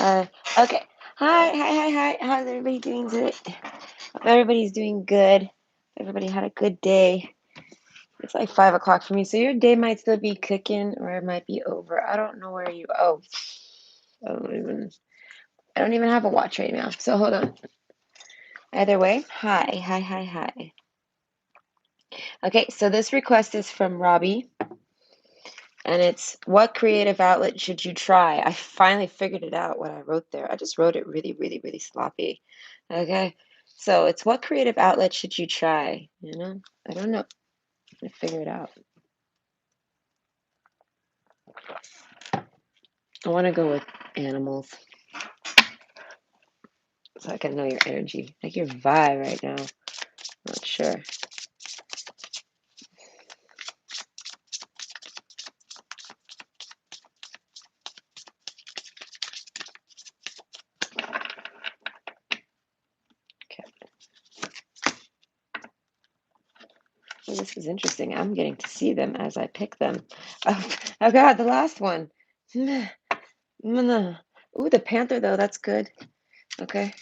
Okay. Hi. How's everybody doing today? Hope everybody's doing good. Everybody had a good day. It's like 5 o'clock for me, so your day might still be cooking or it might be over. I don't know where you. Oh, I don't even. I don't even have a watch right now. So hold on. Either way, hi. Okay, so this request is from Robbie, and it's what creative outlet should you try? I finally figured it out what I wrote there. I just wrote it really sloppy. Okay. So it's what creative outlet should you try? I don't know. I figure it out. I want to go with animals so I can know your energy, like your vibe right now. Not sure. Okay. Well, this is interesting. I'm getting to see them as I pick them. Oh God, the last one. Ooh, the panther though, that's good. Okay.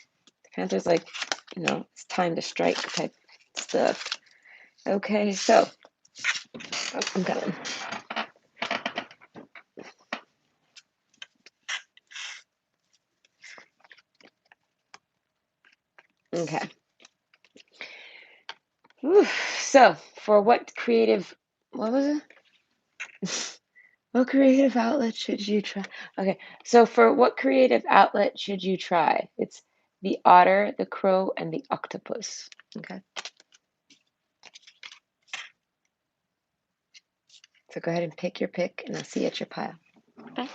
The panther's like, it's time to strike type stuff. Okay, so I'm coming. Okay. Whew. So for what was it? What creative outlet should you try? Okay, so for what creative outlet should you try? It's the otter, the crow, and the octopus. Okay, so go ahead and pick your pick, and I'll see you at your pile. Bye.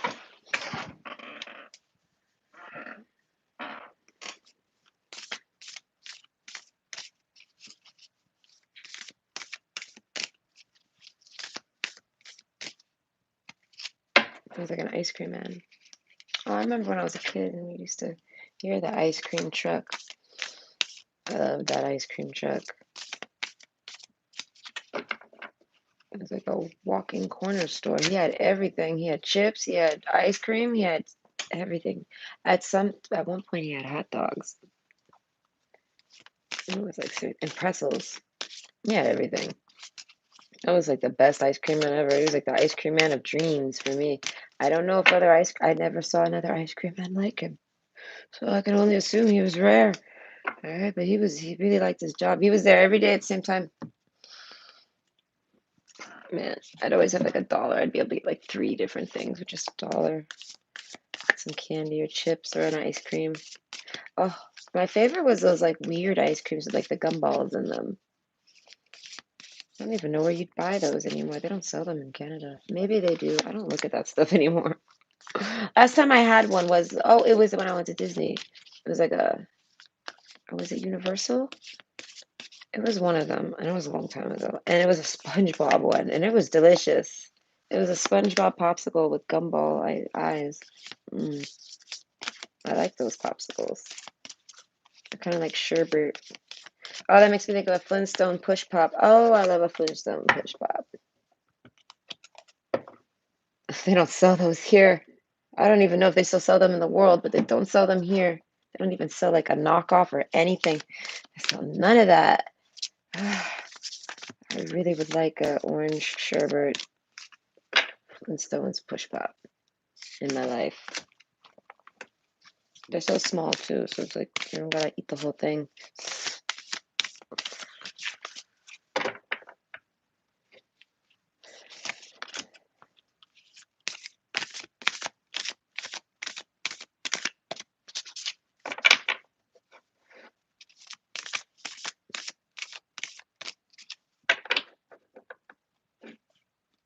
Sounds like an ice cream man. Oh, I remember when I was a kid and we used to hear the ice cream truck. I love that ice cream truck. It was like a walk-in corner store. He had everything. He had chips, he had ice cream, he had everything. At one point he had hot dogs. It was like and pretzels. He had everything. That was like the best ice cream man ever. He was like the ice cream man of dreams for me. I don't know if I never saw another ice cream man like him. So I can only assume he was rare. All right, but he really liked his job. He was there every day at the same time. Man, I'd always have like $1. I'd be able to get like 3 different things with just $1. Some candy or chips or an ice cream. Oh, my favorite was those like weird ice creams with like the gumballs in them. I don't even know where you'd buy those anymore. They don't sell them in Canada. Maybe they do. I don't look at that stuff anymore. Last time I had one it was when I went to Disney. It was like was it Universal? It was one of them, and it was a long time ago. And it was a SpongeBob one, and it was delicious. It was a SpongeBob popsicle with gumball eyes. Mm, I like those popsicles. They're kind of like sherbet. Oh, that makes me think of a Flintstone push pop. Oh, I love a Flintstone push pop. They don't sell those here. I don't even know if they still sell them in the world, but they don't sell them here. They don't even sell like a knockoff or anything. They sell none of that. I really would like a orange sherbet Flintstones push pop in my life. They're so small too, so it's like you don't gotta eat the whole thing.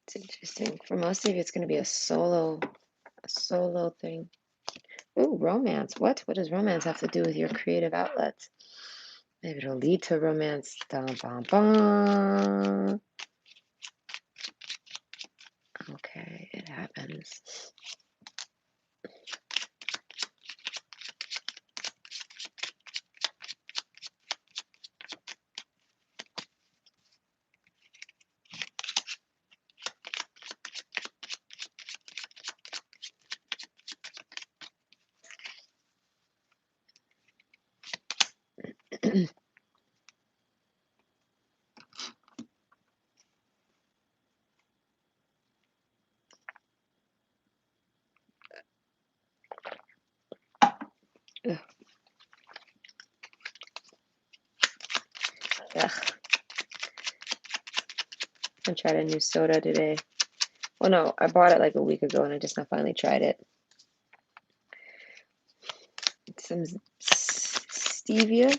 It's interesting. For most of you, it's gonna be a solo thing. Ooh, romance. What? What does romance have to do with your creative outlets? Maybe it'll lead to romance. Dun, bum, bum. Okay, it happens. Ugh. Ugh. I tried a new soda today. Well, no, I bought it like a week ago and I just now finally tried it. It's some stevia.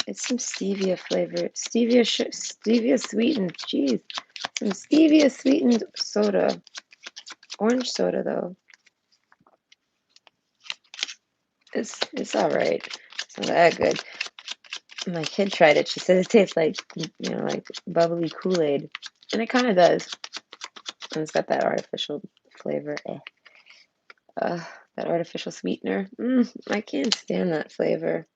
It's some stevia flavor. Stevia sweetened. Jeez. Some stevia sweetened soda. Orange soda though. It's all right. It's not that good. My kid tried it. She said it tastes like, like bubbly Kool-Aid. And it kind of does. And it's got that artificial flavor. That artificial sweetener. I can't stand that flavor.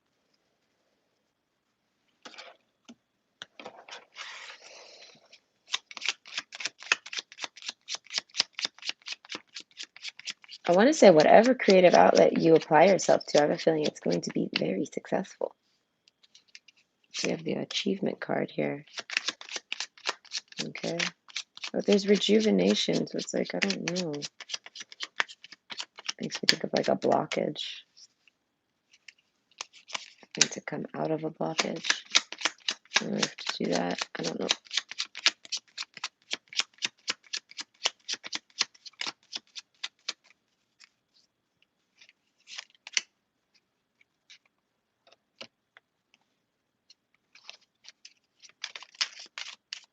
I want to say whatever creative outlet you apply yourself to, I have a feeling it's going to be very successful. We have the achievement card here. Okay. But there's rejuvenation, so it's like, I don't know. Makes me think of like a blockage. I need to come out of a blockage. I don't have to do that. I don't know.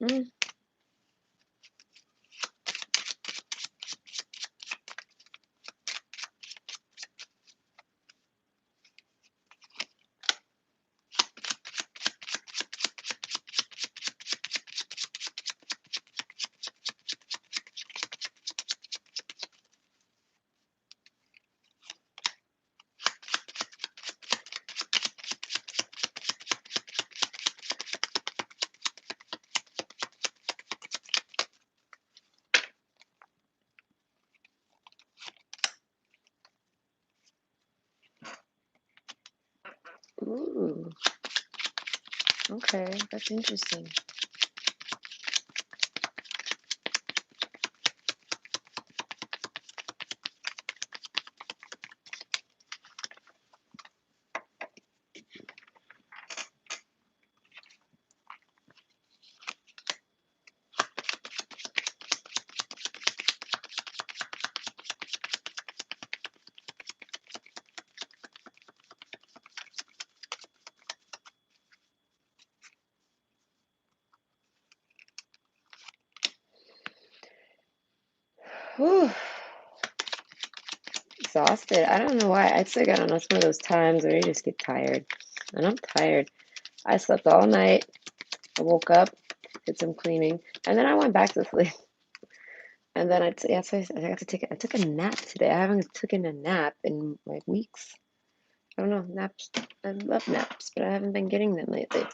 Mm. Ooh. Okay, that's interesting. Whew. Exhausted. I don't know why. It's like, I don't know, it's one of those times where you just get tired. And I'm tired. I slept all night. I woke up, did some cleaning, and then I went back to sleep. And then I got to take I took a nap today. I haven't taken a nap in like weeks. I don't know, naps. I love naps, but I haven't been getting them lately.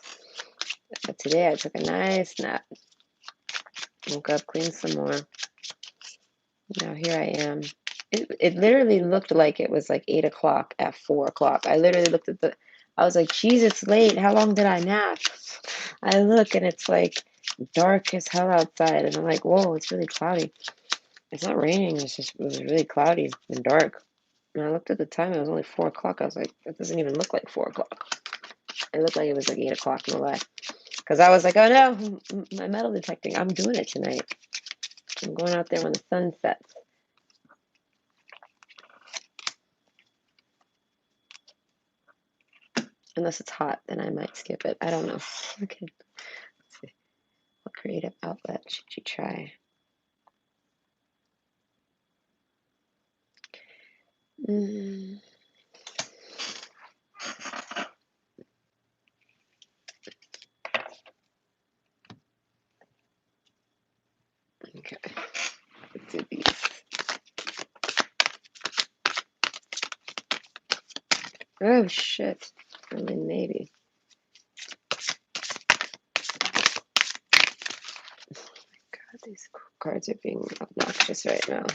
But today I took a nice nap. Woke up, cleaned some more. Now here I am. It literally looked like it was like 8 o'clock at 4 o'clock. I literally looked at I was like, geez, it's late. How long did I nap? I look and it's like dark as hell outside. And I'm like, whoa, it's really cloudy. It's not raining. It was really cloudy and dark. And I looked at the time. It was only 4 o'clock. I was like, that doesn't even look like 4 o'clock. It looked like it was like 8 o'clock, no lie. Because I was like, oh no, my metal detecting. I'm doing it tonight. I'm going out there when the sun sets. Unless it's hot, then I might skip it. I don't know. Okay. Let's see. What creative outlet should you try? Okay. Let's do these. Oh shit. I mean, maybe. God, these cards are being obnoxious right now.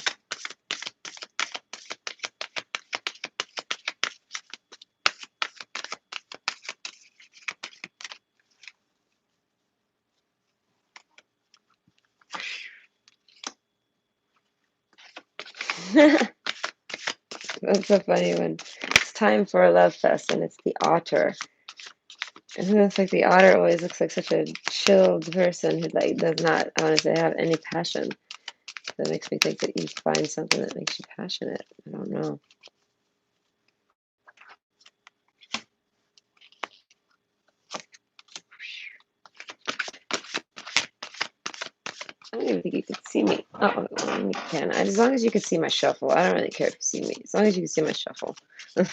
That's a funny one. It's time for a love fest, and it's the otter. And it looks like the otter always looks like such a chilled person who like does not honestly have any passion. That makes me think that you find something that makes you passionate. I don't know. I don't even think you could see me. Oh, well, you can. As long as you can see my shuffle. I don't really care if you see me. As long as you can see my shuffle. I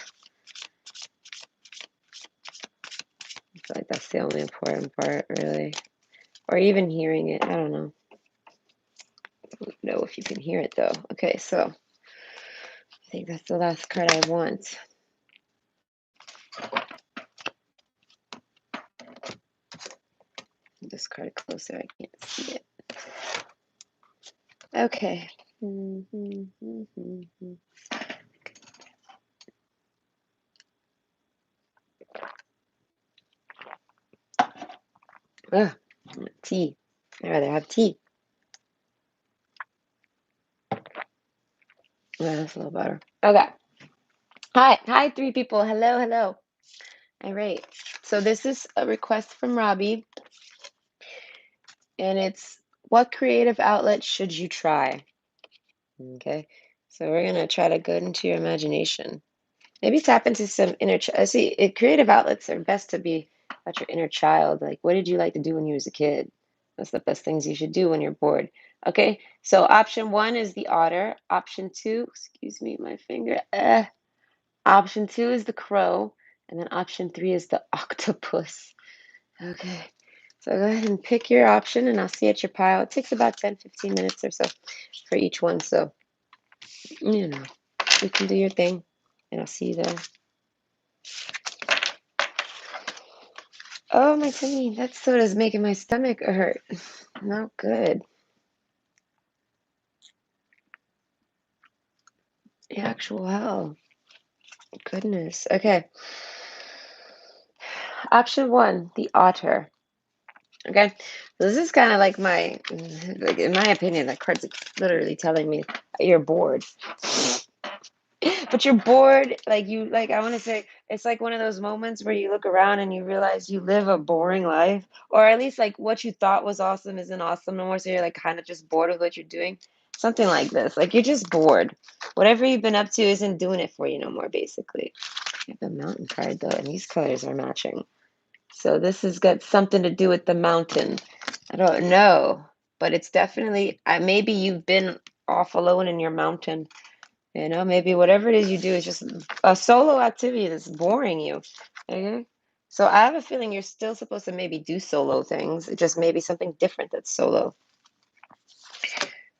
feel like that's the only important part, really. Or even hearing it. I don't know. I don't know if you can hear it, though. Okay, so I think that's the last card I want. This card closer. I can't see it. Okay. Ah, tea. I'd rather have tea. Yeah, that's a little better. Okay. Hi, three people. Hello, hello. All right. So this is a request from Robbie, and it's what creative outlet should you try? Okay. So we're gonna try to go into your imagination. Maybe tap into some inner. Creative outlets are best to be about your inner child. Like, what did you like to do when you was a kid? That's the best things you should do when you're bored. Okay. So option one is the otter. Option two, excuse me, my finger. Option two is the crow, and then option three is the octopus. Okay. So go ahead and pick your option, and I'll see you at your pile. It takes about 10-15 minutes or so for each one. So, you know, you can do your thing, and I'll see you there. Oh, my tummy. That soda's making my stomach hurt. Not good. The actual hell. Goodness. Okay. Option one, the otter. Okay. So this is kind of like like in my opinion, that card's literally telling me you're bored. But you're bored, I want to say it's like one of those moments where you look around and you realize you live a boring life, or at least like what you thought was awesome isn't awesome no more. So you're like kind of just bored with what you're doing. Something like this. Like you're just bored. Whatever you've been up to isn't doing it for you no more, basically. You have a mountain card though, and these colors are matching. So this has got something to do with the mountain. I don't know, but it's definitely maybe you've been off alone in your mountain. Maybe whatever it is you do is just a solo activity that's boring you. Okay. So I have a feeling you're still supposed to maybe do solo things. It just maybe something different that's solo.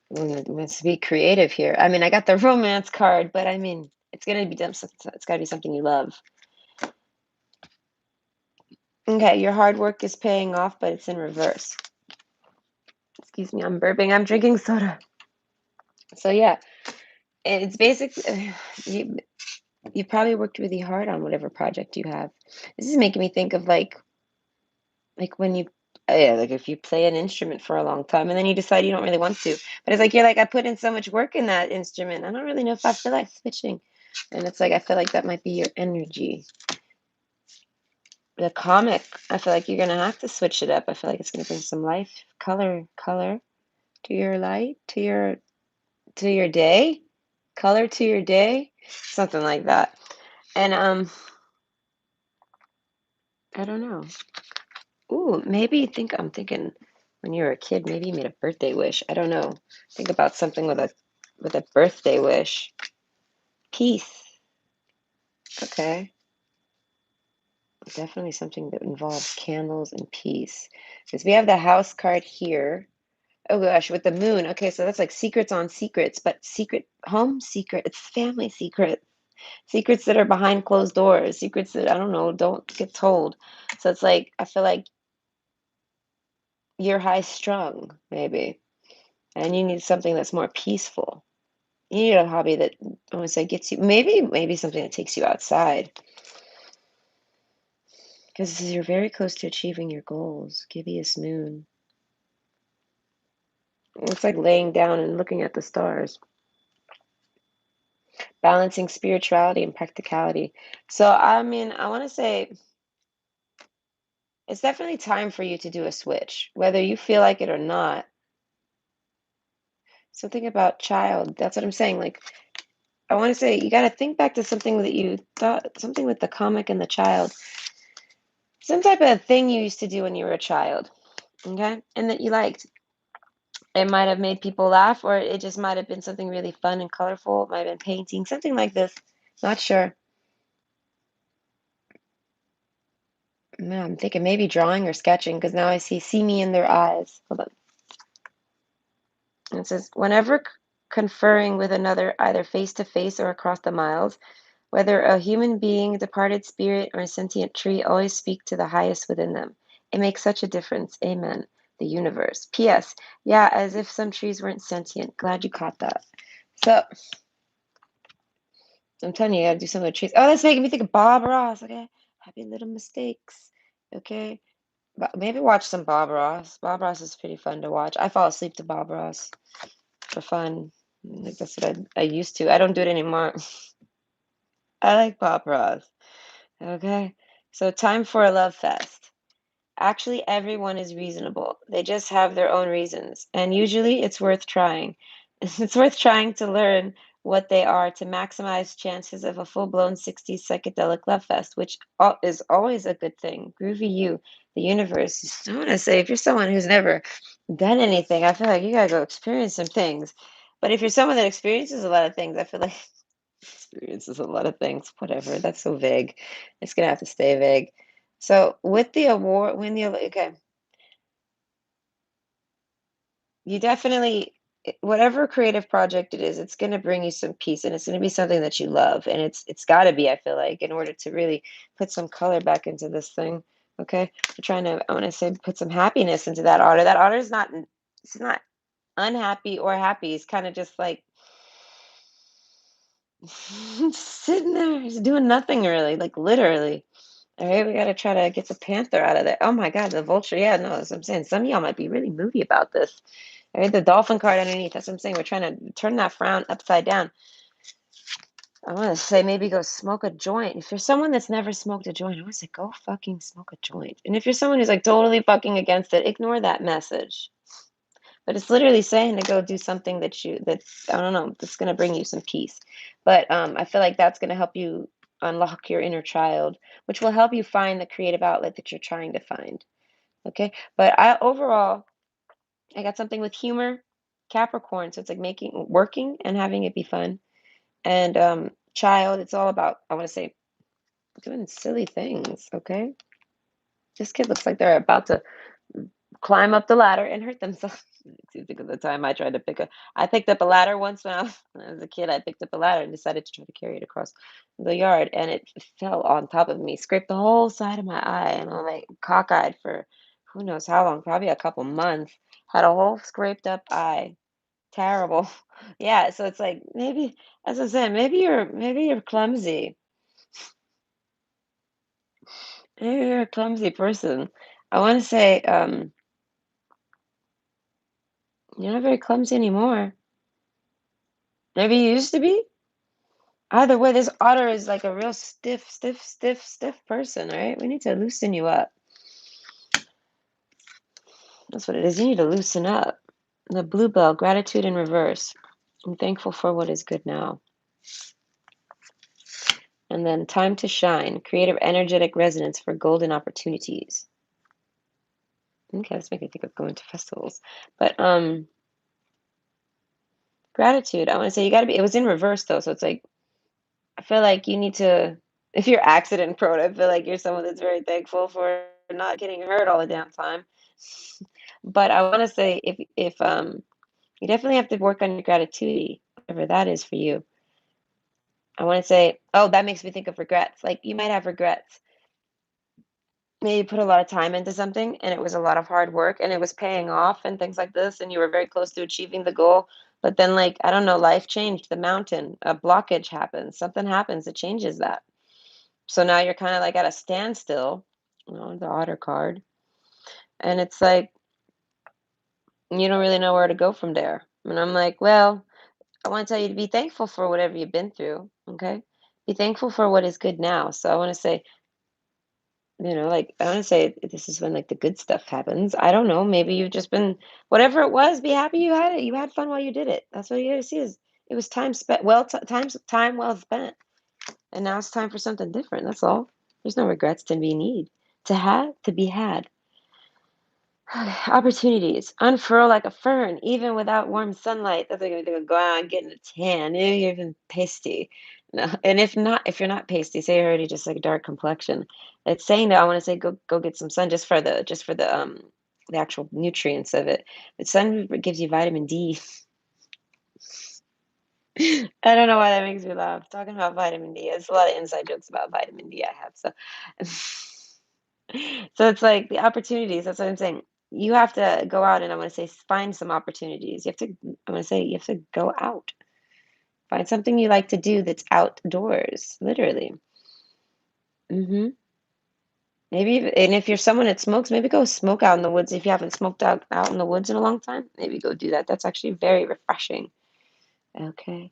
Let's be creative here. I mean, I got the romance card, but I mean, it's gonna be done. It's gotta be something you love. Okay, your hard work is paying off, but it's in reverse. Excuse me, I'm burping. I'm drinking soda. So yeah, it's basically you probably worked really hard on whatever project you have. This is making me think of like when you yeah, like if you play an instrument for a long time and then you decide you don't really want to. But it's like you're like, I put in so much work in that instrument. I don't really know if I feel like switching. And it's like I feel like that might be your energy. The comic, I feel like you're gonna have to switch it up. I feel like it's gonna bring some life, color to your light, to your day, color to your day, something like that. And I don't know. Ooh, maybe I'm thinking when you were a kid, maybe you made a birthday wish. I don't know. Think about something with a birthday wish. Peace. Okay. Definitely something that involves candles and peace. Because we have the house card here. Oh gosh, with the moon. Okay, so that's like secrets on secrets, but secret home secret. It's family secret. Secrets that are behind closed doors. Secrets that I don't know, don't get told. So it's like I feel like you're high strung, maybe. And you need something that's more peaceful. You need a hobby that I want to say gets you maybe something that takes you outside because you're very close to achieving your goals. Gibbous moon. It's like laying down and looking at the stars. balancing spirituality and practicality. So, I mean, I want to say it's definitely time for you to do a switch, whether you feel like it or not. Something about child, that's what I'm saying. Like, I want to say you got to think back to something that you thought, something with the comic and the child, some type of thing you used to do when you were a child, okay? And that you liked. It might have made people laugh, or it just might have been something really fun and colorful. It might have been painting, something like this. Not sure. No, I'm thinking maybe drawing or sketching because now I see me in their eyes. Hold on. And it says, whenever conferring with another, either face to face or across the miles, whether a human being, departed spirit, or a sentient tree, always speak to the highest within them. It makes such a difference. Amen. The universe. P.S. Yeah, as if some trees weren't sentient. Glad you caught that. So I'm telling you, you gotta do some of the trees. Oh, that's making me think of Bob Ross. Okay. Happy little mistakes. Okay. But maybe watch some Bob Ross. Bob Ross is pretty fun to watch. I fall asleep to Bob Ross for fun. Like that's what I used to. I don't do it anymore. I like Bob Ross. Okay. So time for a love fest. Actually, everyone is reasonable. They just have their own reasons. And usually it's worth trying. It's worth trying to learn what they are to maximize chances of a full-blown 60s psychedelic love fest, which is always a good thing. Groovy you, the universe. I want to say, if you're someone who's never done anything, I feel like you gotta go experience some things. But if you're someone that experiences a lot of things, I feel like experiences a lot of things. Whatever. That's so vague. It's gonna have to stay vague. So with the award, when the okay, you definitely whatever creative project it is, it's gonna bring you some peace, and it's gonna be something that you love, and it's got to be. I feel like in order to really put some color back into this thing. Okay, we're trying to. I want to say put some happiness into that otter. That otter is not. It's not unhappy or happy. It's kind of just like sitting there, he's doing nothing really, like literally. All right, we gotta try to get the panther out of there. Oh my God, the vulture. Yeah, no, that's what I'm saying. Some of y'all might be really moody about this. All right, the dolphin card underneath. That's what I'm saying. We're trying to turn that frown upside down. I want to say maybe go smoke a joint. If you're someone that's never smoked a joint, I want to say go fucking smoke a joint. And if you're someone who's like totally fucking against it, ignore that message. But it's literally saying to go do something that's I don't know, that's gonna bring you some peace. But I feel like that's gonna help you unlock your inner child, which will help you find the creative outlet that you're trying to find. Okay. But I overall I got something with humor, Capricorn. So it's like making working and having it be fun. And child, it's all about I want to say doing silly things. Okay. This kid looks like they're about to climb up the ladder and hurt themselves. Because of the time I picked up a ladder once when I was a kid. I picked up a ladder and decided to try to carry it across the yard, and it fell on top of me, scraped the whole side of my eye, and I'm like cockeyed for who knows how long, probably a couple months. Had a whole scraped up eye. Terrible. Yeah, so it's like maybe, as I said, maybe you're clumsy. Maybe you're a clumsy person. I want to say, you're not very clumsy anymore. Maybe you used to be. Either way, this otter is like a real stiff person, right? We need to loosen you up. That's what it is. You need to loosen up. The bluebell, gratitude in reverse. I'm thankful for what is good now. And then time to shine, creative energetic resonance for golden opportunities. Okay, that's making me think of going to festivals. But gratitude, I want to say you gotta be it was in reverse though, so it's like I feel like you need to, if you're accident prone, I feel like you're someone that's very thankful for not getting hurt all the damn time. But I want to say if you definitely have to work on your gratitude, whatever that is for you. I want to say, oh, that makes me think of regrets. Like you might have regrets. Maybe you put a lot of time into something and it was a lot of hard work and it was paying off and things like this and you were very close to achieving the goal. But then like, I don't know, life changed, the mountain, a blockage happens, something happens that changes that. So now you're kind of like at a standstill, the otter card. And it's like you don't really know where to go from there. And I'm like, well, I want to tell you to be thankful for whatever you've been through, okay? Be thankful for what is good now. So I want to say, like I want to say this is when like the good stuff happens. I don't know. Maybe you've just been whatever it was. Be happy you had it. You had fun while you did it. That's what you got to see is it was time spent time well spent, and now it's time for something different. That's all. There's no regrets to be to be had. Opportunities unfurl like a fern, even without warm sunlight. That's like they're gonna go out and get in a tan. Maybe you're even pasty. No, and if you're not pasty, say you're already just like dark complexion. It's saying that I want to say go get some sun just for the actual nutrients of it. But sun gives you vitamin D. I don't know why that makes me laugh. Talking about vitamin D. There's a lot of inside jokes about vitamin D I have. So it's like the opportunities. That's what I'm saying. You have to go out and I want to say find some opportunities. I want to say you have to go out. Find something you like to do that's outdoors, literally. hmm and if you're someone that smokes, maybe go smoke out in the woods. If you haven't smoked out in the woods in a long time, maybe go do that. That's actually very refreshing. Okay.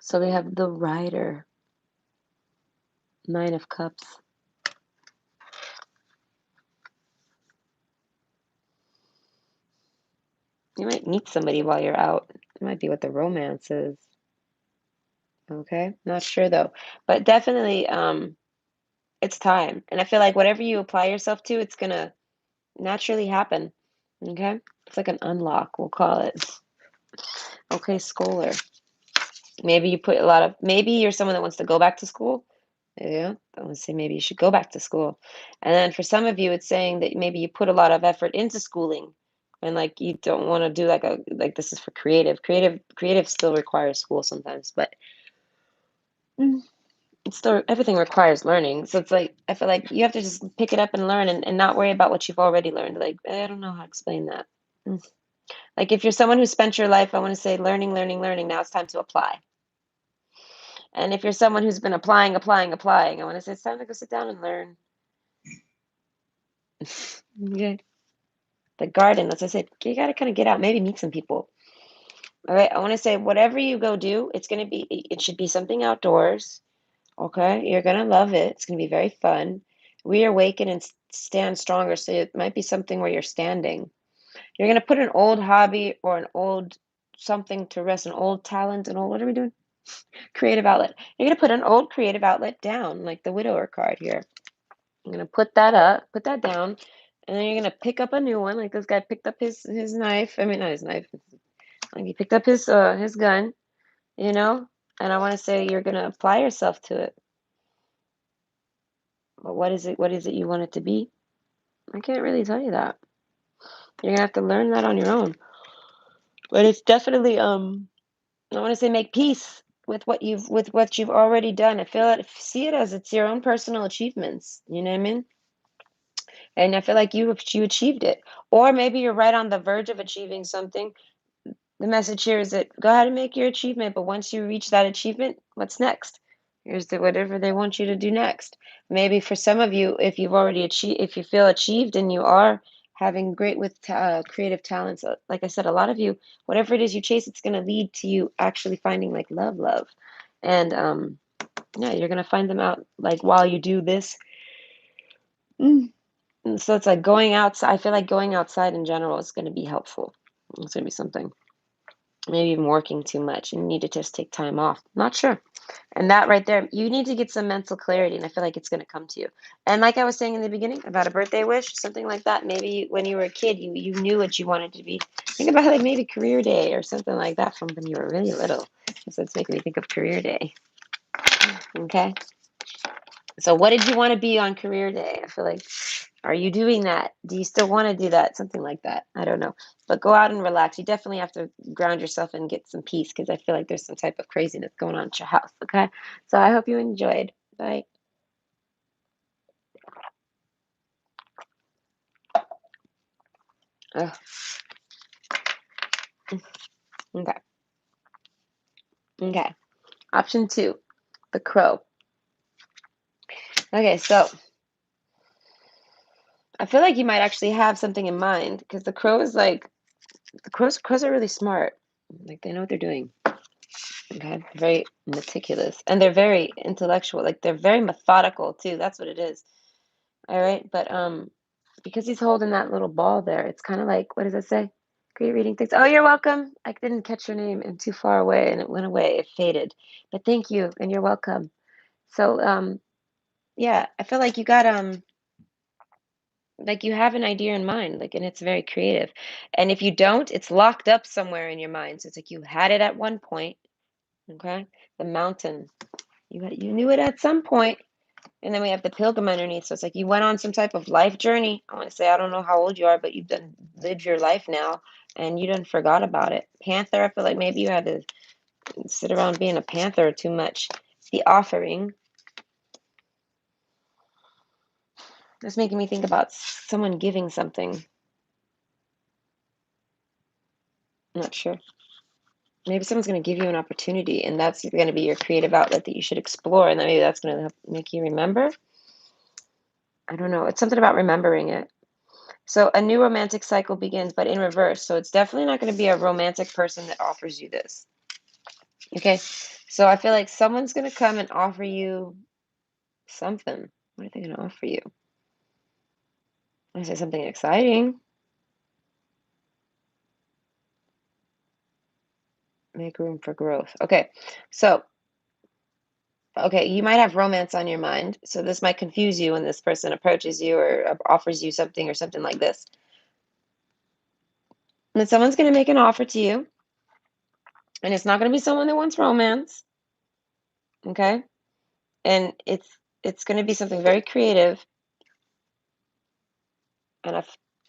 So they have the rider, Nine of Cups. You might meet somebody while you're out. It might be what the romance is. Okay. Not sure though. But definitely, it's time. And I feel like whatever you apply yourself to, it's gonna naturally happen. Okay? It's like an unlock, we'll call it. Okay, schooler. Maybe you're someone that wants to go back to school. Yeah, I want to say maybe you should go back to school. And then for some of you, it's saying that maybe you put a lot of effort into schooling and like you don't want to do like this is for creative. Creative still requires school sometimes, but mm, it's still everything requires learning. So it's like I feel like you have to just pick it up and learn and not worry about what you've already learned. Like I don't know how to explain that. Mm. Like if you're someone who spent your life, I want to say learning, learning, learning. Now it's time to apply. And if you're someone who's been applying, applying, applying, I want to say it's time to go sit down and learn. Okay. The garden, as I said, you got to kind of get out, maybe meet some people. All right. I want to say whatever you go do, it should be something outdoors. Okay. You're going to love it. It's going to be very fun. Reawaken and stand stronger. So it might be something where you're standing. You're going to put an old hobby or an old something to rest, an old talent, an old, what are we doing? Creative outlet. You're going to put an old creative outlet down, like the widower card here. I'm gonna put that down, and then you're gonna pick up a new one. Like this guy picked up his knife. I mean, not his knife. Like he picked up his gun, you know. And I want to say you're gonna apply yourself to it. But what is it? What is it you want it to be? I can't really tell you that. You're gonna have to learn that on your own. But it's definitely I want to say make peace with what you've already done. I feel it. See it as it's your own personal achievements. You know what I mean? And I feel like you achieved it, or maybe you're right on the verge of achieving something. The message here is that go ahead and make your achievement, but once you reach that achievement, what's next? Here's whatever they want you to do next. Maybe for some of you, if you've already achieved, if you feel achieved and you are having great with creative talents, like I said, a lot of you, whatever it is you chase, it's going to lead to you actually finding like love, and yeah, you're going to find them out like while you do this. Mm. And so it's like going outside. I feel like going outside in general is going to be helpful. It's going to be something. Maybe even working too much and you need to just take time off. Not sure. And that right there, you need to get some mental clarity, and I feel like it's going to come to you. And like I was saying in the beginning about a birthday wish, something like that. Maybe when you were a kid, you knew what you wanted to be. Think about like maybe career day or something like that from when you were really little. So it's making me think of career day. Okay. So what did you want to be on career day? I feel like, are you doing that? Do you still want to do that? Something like that. I don't know. But go out and relax. You definitely have to ground yourself and get some peace because I feel like there's some type of craziness going on at your house. Okay. So I hope you enjoyed. Bye. Ugh. Okay. Okay. Option two, the crow. Okay. So I feel like you might actually have something in mind because the crow is like, crows are really smart. Like they know what they're doing. Okay, very meticulous, and they're very intellectual. Like they're very methodical too. That's what it is. All right, but because he's holding that little ball there, it's kind of like, what does it say? Great reading, thanks. Oh, you're welcome. I didn't catch your name. I'm too far away, and it went away. It faded. But thank you, and you're welcome. So yeah, I feel like you have an idea in mind, like, and it's very creative. And if you don't, it's locked up somewhere in your mind. So it's like you had it at one point. Okay, the mountain. You knew it at some point, and then we have the pilgrim underneath. So it's like you went on some type of life journey. I want to say I don't know how old you are, but you've done lived your life now, and you done forgot about it. Panther. I feel like maybe you had to sit around being a panther too much. The offering. That's making me think about someone giving something. I'm not sure. Maybe someone's going to give you an opportunity, and that's going to be your creative outlet that you should explore, and then maybe that's going to make you remember. I don't know. It's something about remembering it. So a new romantic cycle begins, but in reverse. So it's definitely not going to be a romantic person that offers you this. Okay. So I feel like someone's going to come and offer you something. What are they going to offer you? I say something exciting. Make room for growth. Okay. So, okay, you might have romance on your mind. So this might confuse you when this person approaches you or offers you something or something like this. And then someone's going to make an offer to you, and it's not going to be someone that wants romance. Okay. And it's going to be something very creative. And I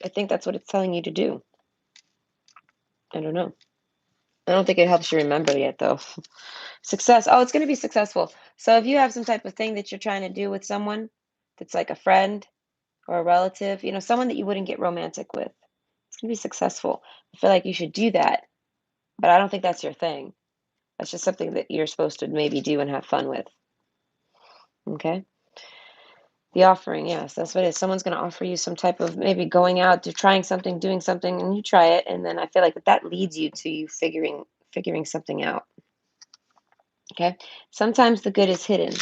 think that's what it's telling you to do. I don't know. I don't think it helps you remember yet, though. Success. Oh, it's going to be successful. So if you have some type of thing that you're trying to do with someone that's like a friend or a relative, someone that you wouldn't get romantic with, it's going to be successful. I feel like you should do that, but I don't think that's your thing. That's just something that you're supposed to maybe do and have fun with. Okay. The offering, yes, that's what it is. Someone's going to offer you some type of maybe going out to trying something, doing something, and you try it, and then I feel like that leads you to you figuring something out. Okay. Sometimes the good is hidden.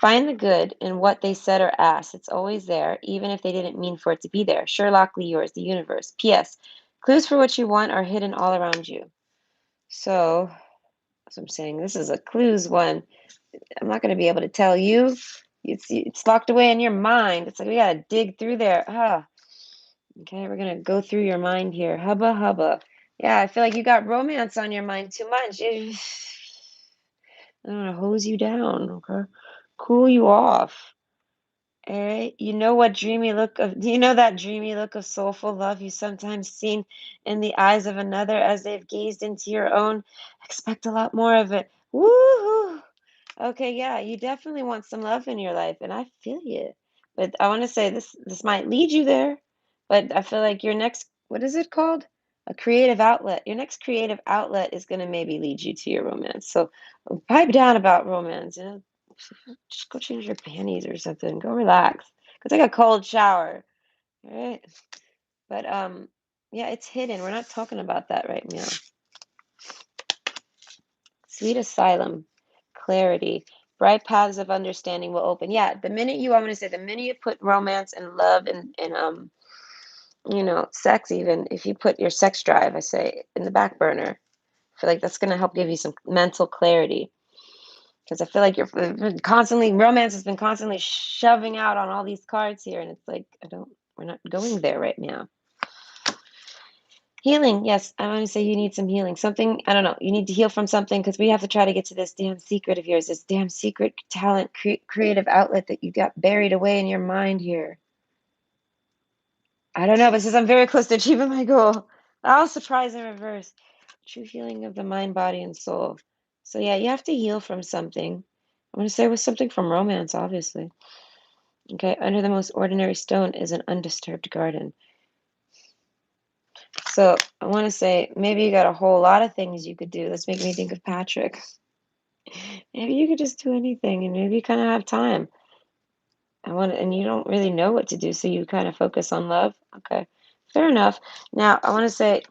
Find the good in what they said or asked. It's always there, even if they didn't mean for it to be there. Sherlock Lee, yours, the universe. P.S. Clues for what you want are hidden all around you. So, as I'm saying, this is a clues one. I'm not going to be able to tell you. It's locked away in your mind. It's like we got to dig through there. Okay, we're going to go through your mind here. Hubba hubba. Yeah, I feel like you got romance on your mind too much. I don't know, hose you down, okay? Cool you off. All right. Do you know that dreamy look of soulful love you sometimes seen in the eyes of another as they've gazed into your own? Expect a lot more of it. Woo! Okay, yeah, you definitely want some love in your life, and I feel you. But I want to say this might lead you there, but I feel like your next, what is it called? A creative outlet. Your next creative outlet is going to maybe lead you to your romance. So pipe down about romance, just go change your panties or something. Go relax. Go take a cold shower. All right. But yeah, it's hidden. We're not talking about that right now. Sweet asylum, clarity, bright paths of understanding will open. Yeah, I'm gonna say the minute you put romance and love and sex, even if you put your sex drive, I say, in the back burner, I feel like that's gonna help give you some mental clarity. Because I feel like romance has been constantly shoving out on all these cards here, and it's like we're not going there right now. Healing, yes, I want to say you need some healing. Something, I don't know, you need to heal from something because we have to try to get to this damn secret of yours, this damn secret talent, creative outlet that you got buried away in your mind here. I don't know, but since I'm very close to achieving my goal, I'll surprise in reverse. True healing of the mind, body, and soul. So yeah, you have to heal from something. I'm going to say it was something from romance, obviously. Okay, under the most ordinary stone is an undisturbed garden. So I want to say maybe you got a whole lot of things you could do. Let's make me think of Patrick. Maybe you could just do anything, and maybe you kind of have time. And you don't really know what to do, so you kind of focus on love. Okay, fair enough. Now I want to say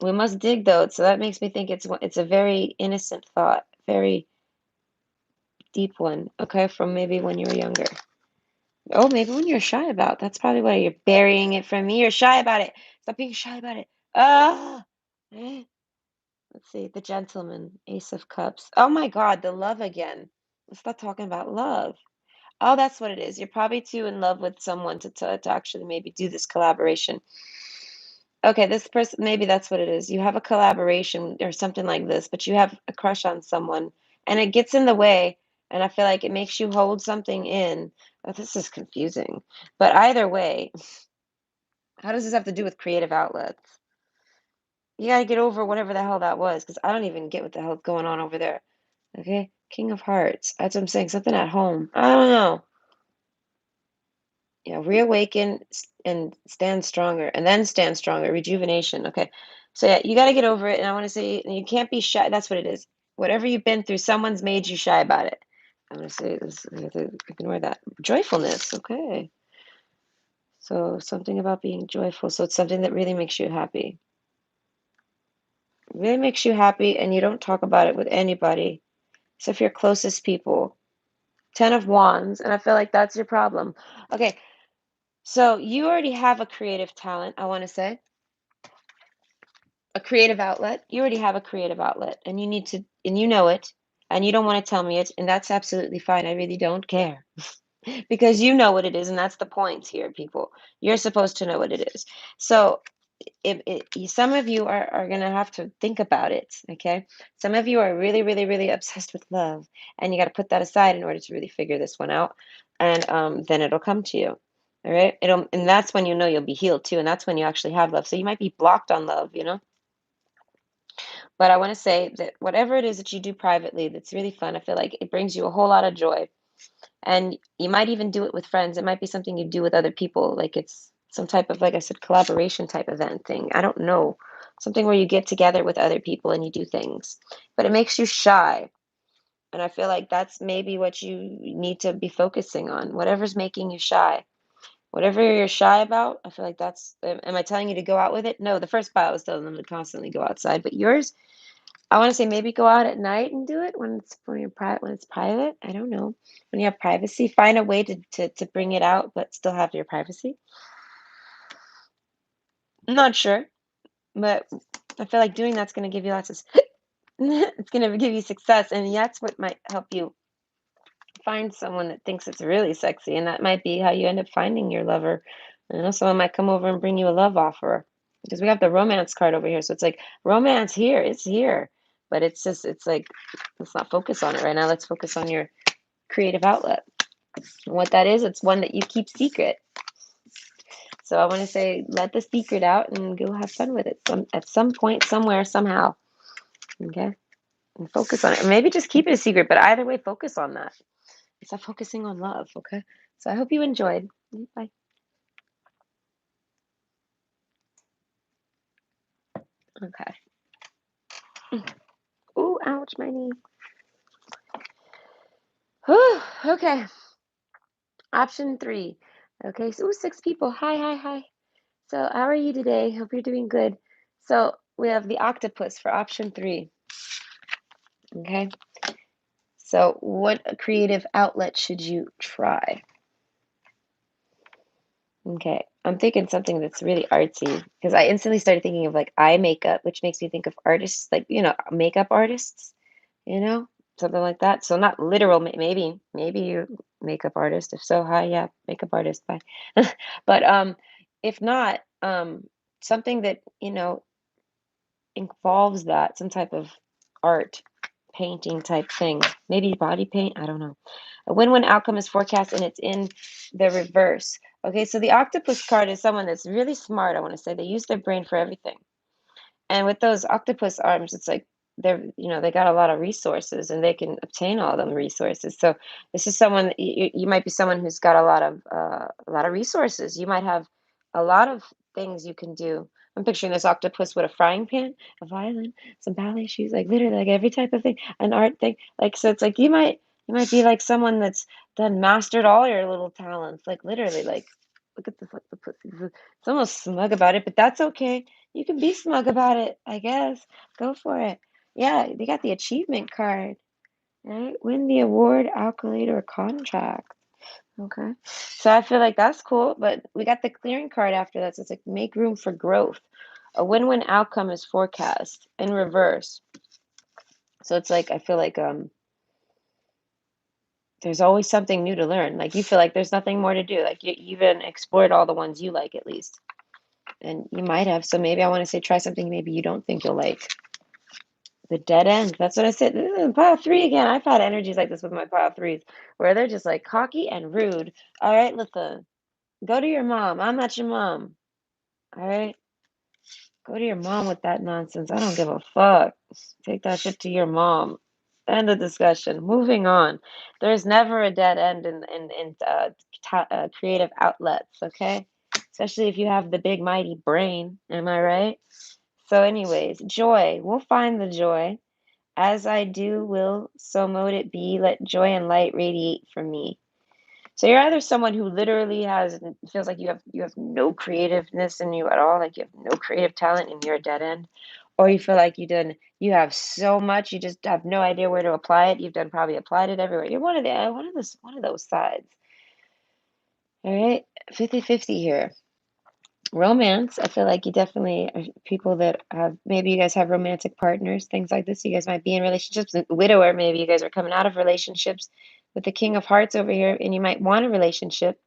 We must dig though, so that makes me think it's a very innocent thought, very deep one. Okay, from maybe when you were younger. Oh, maybe when you're shy about. That's probably why you're burying it from me. You're shy about it. Stop being shy about it. Ah. Eh. Let's see. The gentleman, Ace of Cups. Oh my God, the love again. Let's stop talking about love. Oh, that's what it is. You're probably too in love with someone to actually maybe do this collaboration. Okay, this person, maybe that's what it is. You have a collaboration or something like this, but you have a crush on someone and it gets in the way. And I feel like it makes you hold something in. Oh, this is confusing. But either way, how does this have to do with creative outlets? You got to get over whatever the hell that was because I don't even get what the hell's going on over there. Okay, King of Hearts. That's what I'm saying. Something at home. I don't know. Yeah, reawaken and stand stronger, and then stand stronger. Rejuvenation. Okay, so yeah, you got to get over it. And I want to say you can't be shy. That's what it is. Whatever you've been through, someone's made you shy about it. I'm gonna say this. I have to ignore that. Joyfulness. Okay, so something about being joyful. So it's something that really makes you happy. Really makes you happy, and you don't talk about it with anybody except for your closest people. Ten of Wands, and I feel like that's your problem. Okay, so you already have a creative talent, I want to say. A creative outlet. You already have a creative outlet, and you need to, and you know it, and you don't want to tell me it, and that's absolutely fine. I really don't care because you know what it is, and that's the point here, people. You're supposed to know what it is. So some of you are going to have to think about it, okay? Some of you are really, really, really obsessed with love, and you got to put that aside in order to really figure this one out, and then it'll come to you. All right, and that's when you know you'll be healed too, and that's when you actually have love. So you might be blocked on love, but I want to say that whatever it is that you do privately that's really fun, I feel like it brings you a whole lot of joy. And you might even do it with friends. It might be something you do with other people. Like it's some type of, like I said, collaboration type event thing. I don't know. Something where you get together with other people and you do things. But it makes you shy. And I feel like that's maybe what you need to be focusing on. Whatever's making you shy. Whatever you're shy about, I feel like that's. Am I telling you to go out with it? No, the first bio was telling them to constantly go outside. But yours, I want to say maybe go out at night and do it when it's private. I don't know. When you have privacy, find a way to bring it out, but still have your privacy. I'm not sure, but I feel like doing that's going to give you lots of. It's going to give you success, and that's what might help you find someone that thinks it's really sexy, and that might be how you end up finding your lover. Someone might come over and bring you a love offer because we have the romance card over here. So it's like romance here, it's here, but it's like let's not focus on it right now. Let's focus on your creative outlet. And what that is, it's one that you keep secret. So I want to say let the secret out and go have fun with it at some point, somewhere, somehow. Okay, and focus on it. Or maybe just keep it a secret, but either way, focus on that. Stop focusing on love, okay? So I hope you enjoyed. Bye. Okay. Ooh, ouch, my knee. Whew, okay. Option 3. Okay, so ooh, 6 people. Hi, hi, hi. So how are you today? Hope you're doing good. So we have the octopus for option 3. Okay. So what creative outlet should you try? Okay. I'm thinking something that's really artsy because I instantly started thinking of like eye makeup, which makes me think of artists, like, makeup artists. You know, something like that. So not literal, maybe you're makeup artist. If so, hi, yeah, makeup artist, bye. But if not, something that, involves that, some type of art, painting type thing. Maybe body paint, I don't know. A win-win outcome is forecast and it's in the reverse. Okay, so the octopus card is someone that's really smart, I want to say. They use their brain for everything. And with those octopus arms, it's like they got a lot of resources and they can obtain all them resources. So this is someone that you might be someone who's got a lot of resources. You might have a lot of things you can do. I'm picturing this octopus with a frying pan, a violin, some ballet shoes, like literally like every type of thing, an art thing. Like so, it's like you might be like someone that's done mastered all your little talents. Like literally, like look at this octopus. It's almost smug about it, but that's okay You can be smug about it, I guess. Go for it. Yeah, they got the achievement card, right? Win the award, accolade, or contract. Okay. So I feel like that's cool, but we got the clearing card after that. So it's like make room for growth. A win-win outcome is forecast in reverse. So it's like I feel like there's always something new to learn. Like you feel like there's nothing more to do. Like you even explored all the ones you like at least. And you might have. So maybe I want to say try something maybe you don't think you'll like. The dead end. That's what I said. Pile three again. I've had energies like this with my pile threes where they're just like cocky and rude. All right, listen, go to your mom. I'm not your mom. All right, go to your mom with that nonsense. I don't give a fuck. Take that shit to your mom. End of discussion. Moving on. There's never a dead end in creative outlets, okay? Especially if you have the big mighty brain. Am I right? So, anyways, joy. We'll find the joy. As I do will, so mote it be. Let joy and light radiate from me. So you're either someone who literally has feels like you have no creativeness in you at all, like you have no creative talent and you're a dead end, or you feel like you have so much you just have no idea where to apply it. You've done probably applied it everywhere. You're one of those sides. All right, 50-50 here. Romance, I feel like you definitely are people that have maybe you guys have romantic partners, things like this. You guys might be in relationships, and widower, maybe you guys are coming out of relationships with the King of Hearts over here, and you might want a relationship.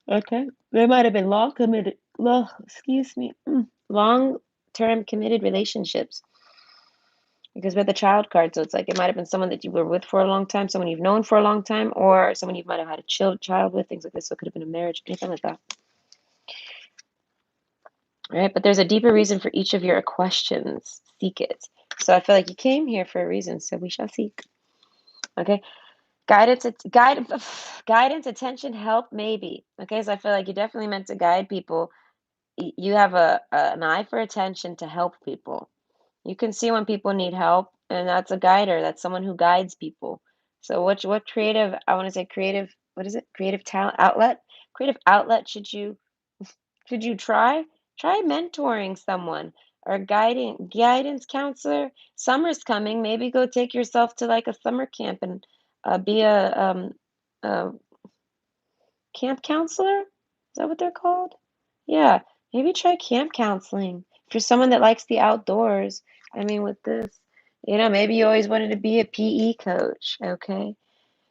Okay. They might have been excuse me, long-term committed relationships because we're the child card. So it's like it might have been someone that you were with for a long time, someone you've known for a long time, or someone you might have had a child with, things like this. So it could have been a marriage, anything like that. Right? But there's a deeper reason for each of your questions. Seek it. So I feel like you came here for a reason, so we shall seek. Okay. Guidance, attention, help, maybe. Okay, so I feel like you definitely meant to guide people. You have an eye for attention to help people. You can see when people need help, and that's a guider. That's someone who guides people. So what creative, I want to say creative, what is it? Creative talent outlet? Creative outlet should you try? Try mentoring someone or guidance counselor. Summer's coming. Maybe go take yourself to like a summer camp and be a camp counselor. Is that what they're called? Yeah, maybe try camp counseling. If you're someone that likes the outdoors, I mean, with this, maybe you always wanted to be a PE coach. Okay,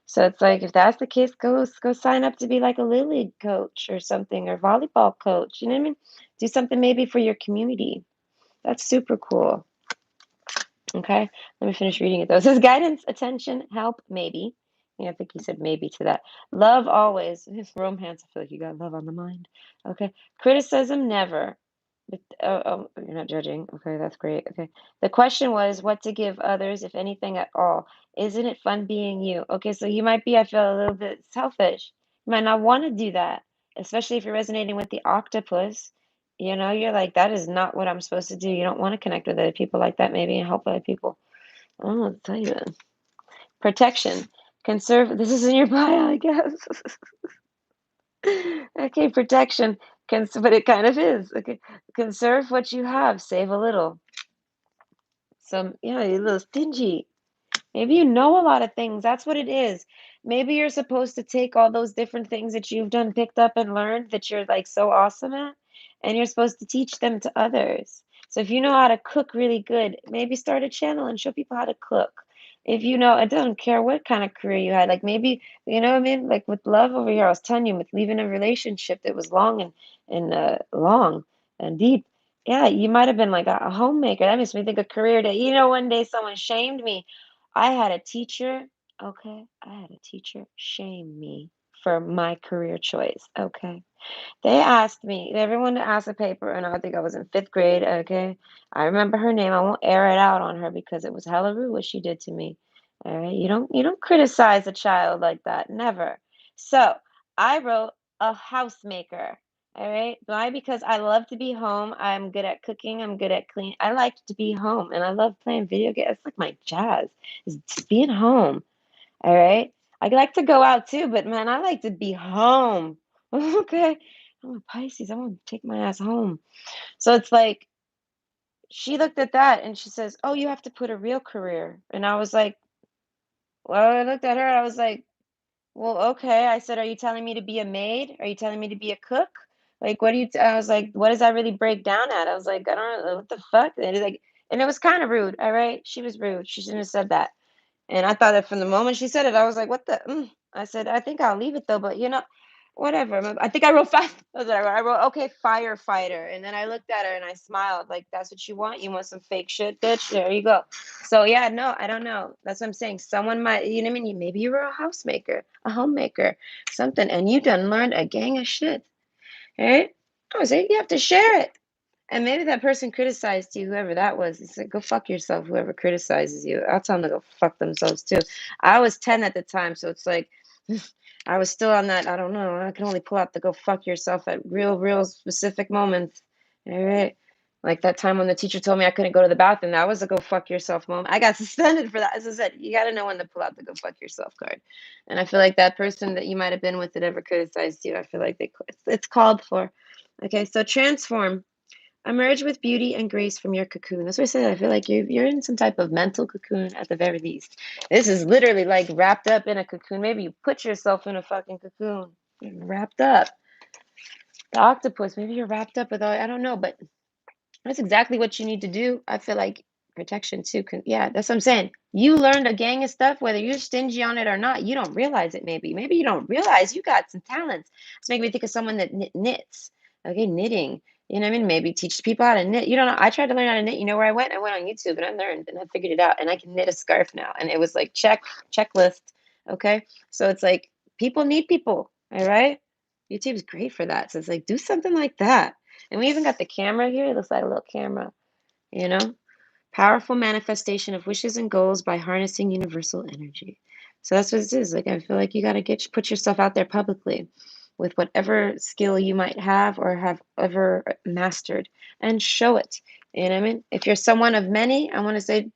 so it's like if that's the case, go sign up to be like a little league coach or something or volleyball coach. You know what I mean? Do something maybe for your community. That's super cool. Okay, let me finish reading it though. It says guidance, attention, help, maybe. Yeah, I think he said maybe to that. Love always. Romance, I feel like you got love on the mind. Okay. Criticism, never. But, you're not judging. Okay, that's great. Okay. The question was what to give others, if anything at all. Isn't it fun being you? Okay, so you might be, I feel, a little bit selfish. You might not want to do that, especially if you're resonating with the octopus. You're like, that is not what I'm supposed to do. You don't want to connect with other people like that, maybe, and help other people. I don't know what to tell you then. Protection. Conserve. This is in your bio, I guess. Okay, protection. But it kind of is. Okay. Conserve what you have, save a little. So, yeah, you're a little stingy. Maybe you know a lot of things. That's what it is. Maybe you're supposed to take all those different things that you've done, picked up, and learned that you're like so awesome at, and you're supposed to teach them to others. So if you know how to cook really good, maybe start a channel and show people how to cook. If you know, it doesn't care what kind of career you had. Like maybe, what I mean? Like with love over here, I was telling you, with leaving a relationship that was long and deep. Yeah, you might have been like a homemaker. That makes me think of career day. One day someone shamed me. I had a teacher, okay? I had a teacher shame me for my career choice, okay? They asked me, everyone asked a paper, and I think I was in fifth grade, okay? I remember her name. I won't air it out on her because it was hella rude what she did to me. All right. You don't criticize a child like that. Never. So I wrote a housemaker. All right. Why? Because I love to be home. I'm good at cooking. I'm good at clean. I like to be home and I love playing video games. It's like my jazz is just being home. All right. I like to go out too, but man, I like to be home. Okay. I'm a Pisces. I want to take my ass home. So it's like she looked at that and she says, "Oh, you have to put a real career." And I was like, well, I looked at her and I was like, well, okay. I said, "Are you telling me to be a maid? Are you telling me to be a cook? Like, what do you?" I was like, "What does that really break down at?" I was like, "I don't know what the fuck." And it's like, and it was kind of rude. All right, she was rude. She shouldn't have said that. And I thought that from the moment she said it, I was like, "What the?" I said, "I think I'll leave it though, but whatever." I think I wrote fast. That's what I wrote. I wrote, "Okay, firefighter," and then I looked at her and I smiled, like, "That's what you want? You want some fake shit, bitch? There you go." So yeah, no, I don't know. That's what I'm saying. Someone might, you know what I mean? Maybe you were a housemaker, a homemaker, something, and you done learned a gang of shit, right? I was like, you have to share it. And maybe that person criticized you, whoever that was. It's like, go fuck yourself, whoever criticizes you. I'll tell them to go fuck themselves too. I was 10 at the time, so it's like I was still on that. I don't know. I can only pull out the go fuck yourself at real specific moments. All right. Like that time when the teacher told me I couldn't go to the bathroom. That was a go fuck yourself moment. I got suspended for that. As I said, you got to know when to pull out the go fuck yourself card. And I feel like that person that you might have been with that ever criticized you, I feel like it's called for. Okay, so transform. Emerge with beauty and grace from your cocoon. That's what I said. I feel like you're in some type of mental cocoon at the very least. This is literally like wrapped up in a cocoon. Maybe you put yourself in a fucking cocoon. You're wrapped up. The octopus, maybe you're wrapped up with all, I don't know, but that's exactly what you need to do. I feel like protection too. Yeah, that's what I'm saying. You learned a gang of stuff, whether you're stingy on it or not. You don't realize it. Maybe you don't realize you got some talents. It's making me think of someone that knits. Okay, knitting. You know what I mean? Maybe teach people how to knit. You don't know. I tried to learn how to knit. You know where I went? I went on YouTube and I learned and I figured it out. And I can knit a scarf now. And it was like checklist. Okay, so it's like people need people. All right, YouTube's great for that. So it's like do something like that. And we even got the camera here. It looks like a little camera, you know? Powerful manifestation of wishes and goals by harnessing universal energy. So that's what it is. Like I feel like you got to put yourself out there publicly with whatever skill you might have or have ever mastered and show it. You know what I mean? If you're someone of many, I want to say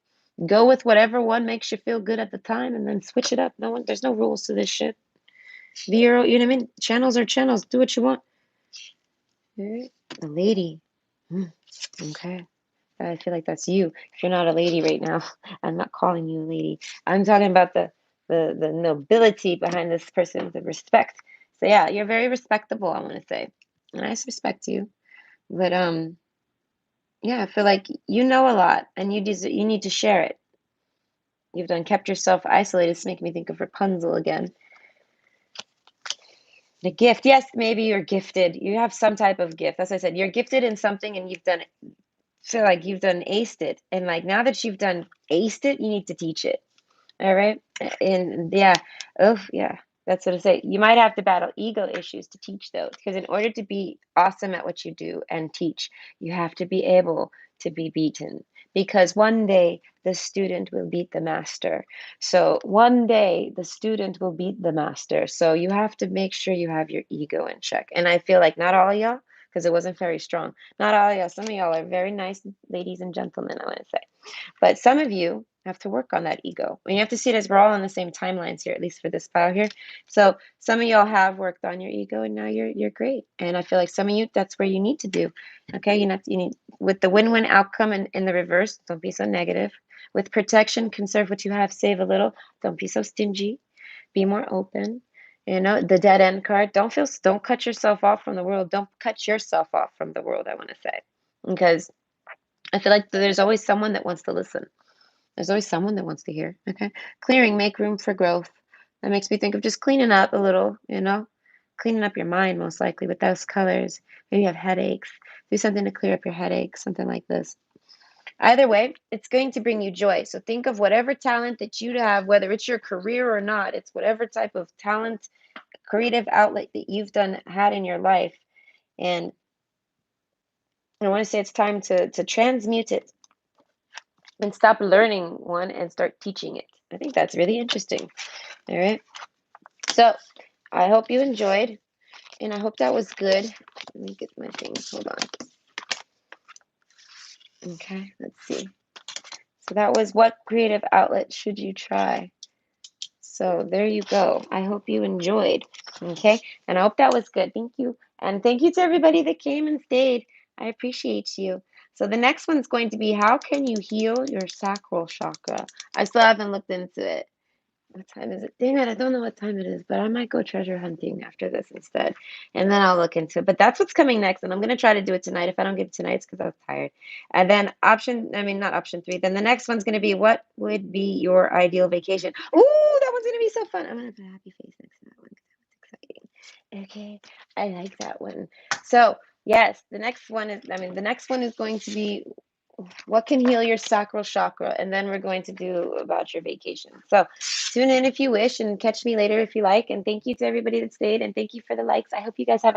go with whatever one makes you feel good at the time and then switch it up. There's no rules to this shit. Be your, you know what I mean? Channels are channels. Do what you want. All right. A lady. Okay. I feel like that's you. If you're not a lady right now, I'm not calling you a lady. I'm talking about the nobility behind this person, the respect. So yeah, you're very respectable, I want to say. And I respect you. But yeah, I feel like you know a lot and you need to share it. You've done kept yourself isolated. It's making me think of Rapunzel again. The gift. Yes, maybe you're gifted. You have some type of gift. As I said, you're gifted in something and you've done feel like you've done aced it. And like now that you've done aced it, you need to teach it. All right. And yeah, oh yeah, that's what I say. You might have to battle ego issues to teach those because in order to be awesome at what you do and teach, you have to be able to be beaten because one day the student will beat the master. So one day the student will beat the master. So you have to make sure you have your ego in check. And I feel like not all of y'all, because it wasn't very strong. Not all of y'all. Some of y'all are very nice ladies and gentlemen, I want to say. But some of you have to work on that ego. And you have to see it as we're all on the same timelines here, at least for this file here. So some of y'all have worked on your ego and now you're great. And I feel like some of you, that's where you need to do. Okay. You need with the win-win outcome in the reverse, don't be so negative. With protection, conserve what you have, save a little. Don't be so stingy. Be more open. You know, the dead end card. Don't cut yourself off from the world. Don't cut yourself off from the world, I want to say. Because I feel like there's always someone that wants to listen. There's always someone that wants to hear. Okay. Clearing, make room for growth. That makes me think of just cleaning up a little, you know, cleaning up your mind most likely with those colors. Maybe you have headaches. Do something to clear up your headaches, something like this. Either way, it's going to bring you joy. So think of whatever talent that you have, whether it's your career or not, it's whatever type of talent, creative outlet that you've had in your life. And I want to say it's time to transmute it and stop learning one and start teaching it. I think that's really interesting. All right. So I hope you enjoyed, and I hope that was good. Let me get my things. Hold on. Okay, let's see. So that was what creative outlet should you try? So there you go. I hope you enjoyed. Okay, and I hope that was good. Thank you. And thank you to everybody that came and stayed. I appreciate you. So the next one's going to be how can you heal your sacral chakra? I still haven't looked into it. What time is it? Dang it, I don't know what time it is, but I might go treasure hunting after this instead. And then I'll look into it. But that's what's coming next. And I'm going to try to do it tonight. If I don't get it tonight, it's because I was tired. And then not option three. Then the next one's going to be what would be your ideal vacation? Ooh, that one's going to be so fun. I'm going to put a happy face next to that one 'cause that one's exciting. Okay, I like that one. So, yes, the next one is going to be what can heal your sacral chakra? And then we're going to do about your vacation. So tune in if you wish and catch me later if you like. And thank you to everybody that stayed. And thank you for the likes. I hope you guys have a